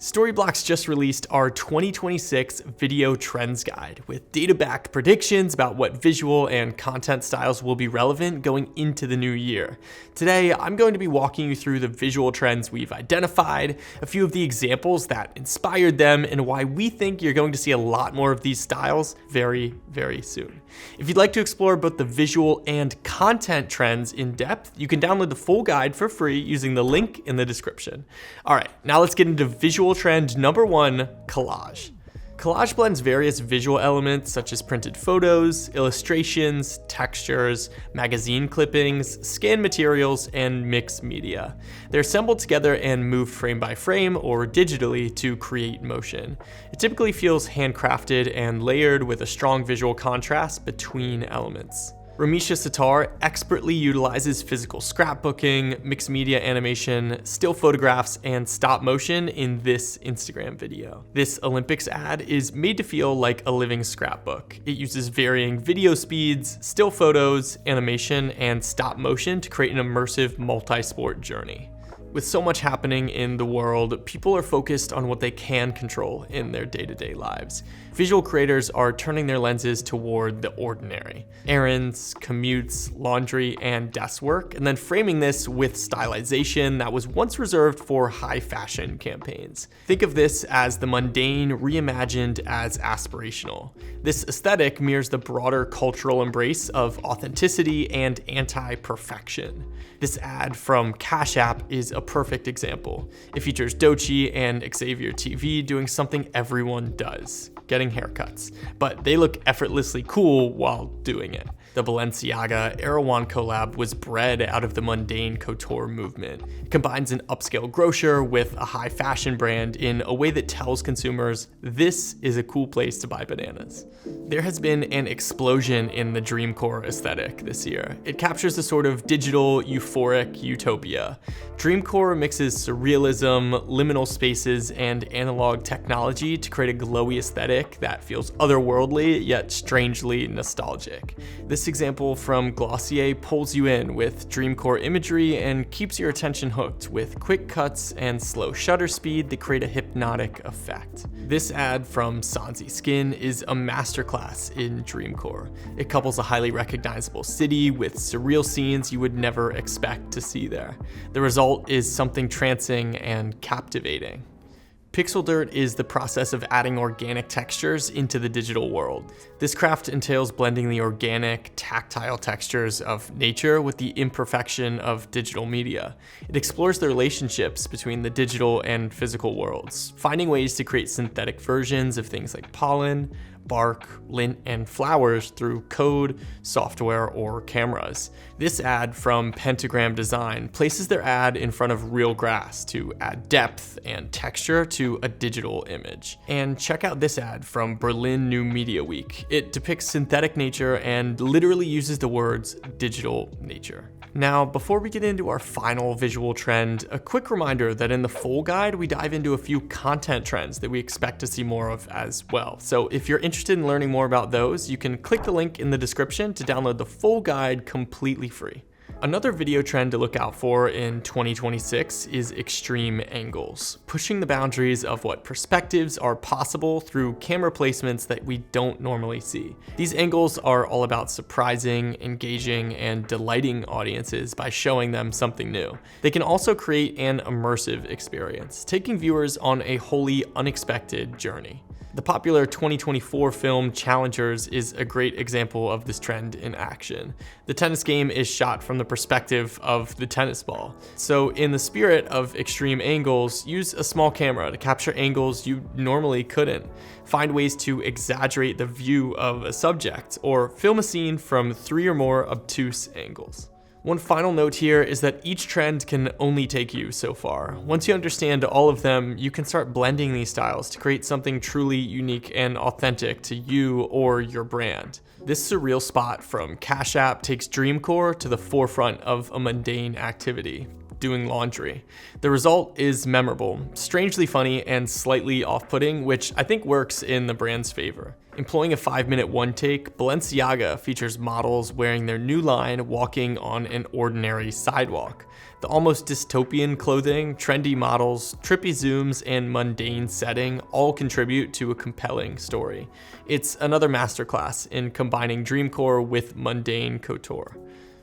Storyblocks just released our 2026 Video Trends Guide with data-backed predictions about what visual and content styles will be relevant going into the new year. Today, I'm going to be walking you through the visual trends we've identified, a few of the examples that inspired them, and why we think you're going to see a lot more of these styles very, very soon. If you'd like to explore both the visual and content trends in depth, you can download the full guide for free using the link in the description. All right, now let's get into visual trend number 1, collage. Collage blends various visual elements such as printed photos, illustrations, textures, magazine clippings, scanned materials, and mixed media. They're assembled together and moved frame by frame or digitally to create motion. It typically feels handcrafted and layered with a strong visual contrast between elements. Ramisha Sitar expertly utilizes physical scrapbooking, mixed media animation, still photographs, and stop motion in this Instagram video. This Olympics ad is made to feel like a living scrapbook. It uses varying video speeds, still photos, animation, and stop motion to create an immersive multi-sport journey. With so much happening in the world, people are focused on what they can control in their day-to-day lives. Visual creators are turning their lenses toward the ordinary. Errands, commutes, laundry, and desk work, and then framing this with stylization that was once reserved for high fashion campaigns. Think of this as the mundane reimagined as aspirational. This aesthetic mirrors the broader cultural embrace of authenticity and anti-perfection. This ad from Cash App is a perfect example. It features Doechii and Xavier TV doing something everyone does, getting haircuts, but they look effortlessly cool while doing it. The Balenciaga Erewhon collab was bred out of the mundane couture movement. It combines an upscale grocer with a high fashion brand in a way that tells consumers this is a cool place to buy bananas. There has been an explosion in the dreamcore aesthetic this year. It captures a sort of digital, euphoric utopia. Dreamcore mixes surrealism, liminal spaces, and analog technology to create a glowy aesthetic that feels otherworldly yet strangely nostalgic. This example from Glossier pulls you in with dreamcore imagery and keeps your attention hooked with quick cuts and slow shutter speed that create a hypnotic effect. This ad from Sansi Skin is a masterclass in dreamcore. It couples a highly recognizable city with surreal scenes you would never expect to see there. The result is something trancing and captivating. Pixel dirt is the process of adding organic textures into the digital world. This craft entails blending the organic, tactile textures of nature with the imperfection of digital media. It explores the relationships between the digital and physical worlds, finding ways to create synthetic versions of things like pollen, bark, lint, and flowers through code, software, or cameras. This ad from Pentagram Design places their ad in front of real grass to add depth and texture to a digital image. And check out this ad from Berlin New Media Week. It depicts synthetic nature and literally uses the words digital nature. Now, before we get into our final visual trend, a quick reminder that in the full guide, we dive into a few content trends that we expect to see more of as well. So if you're interested in learning more about those, you can click the link in the description to download the full guide completely free. Another video trend to look out for in 2026 is extreme angles, pushing the boundaries of what perspectives are possible through camera placements that we don't normally see. These angles are all about surprising, engaging, and delighting audiences by showing them something new. They can also create an immersive experience, taking viewers on a wholly unexpected journey. The popular 2024 film Challengers is a great example of this trend in action. The tennis game is shot from the perspective of the tennis ball. So in the spirit of extreme angles, use a small camera to capture angles you normally couldn't. Find ways to exaggerate the view of a subject, or film a scene from 3 or more obtuse angles. One final note here is that each trend can only take you so far. Once you understand all of them, you can start blending these styles to create something truly unique and authentic to you or your brand. This surreal spot from Cash App takes dreamcore to the forefront of a mundane activity, doing laundry. The result is memorable, strangely funny, and slightly off-putting, which I think works in the brand's favor. Employing a 5-minute one-take, Balenciaga features models wearing their new line walking on an ordinary sidewalk. The almost dystopian clothing, trendy models, trippy zooms, and mundane setting all contribute to a compelling story. It's another masterclass in combining dreamcore with mundane couture.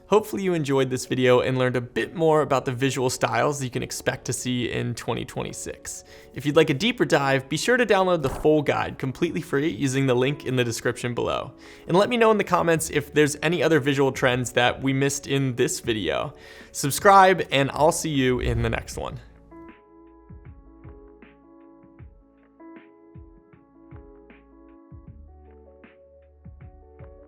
Hopefully you enjoyed this video and learned a bit more about the visual styles you can expect to see in 2026. If you'd like a deeper dive, be sure to download the full guide completely free using the link in the description below. And let me know in the comments if there's any other visual trends that we missed in this video. Subscribe, and I'll see you in the next one.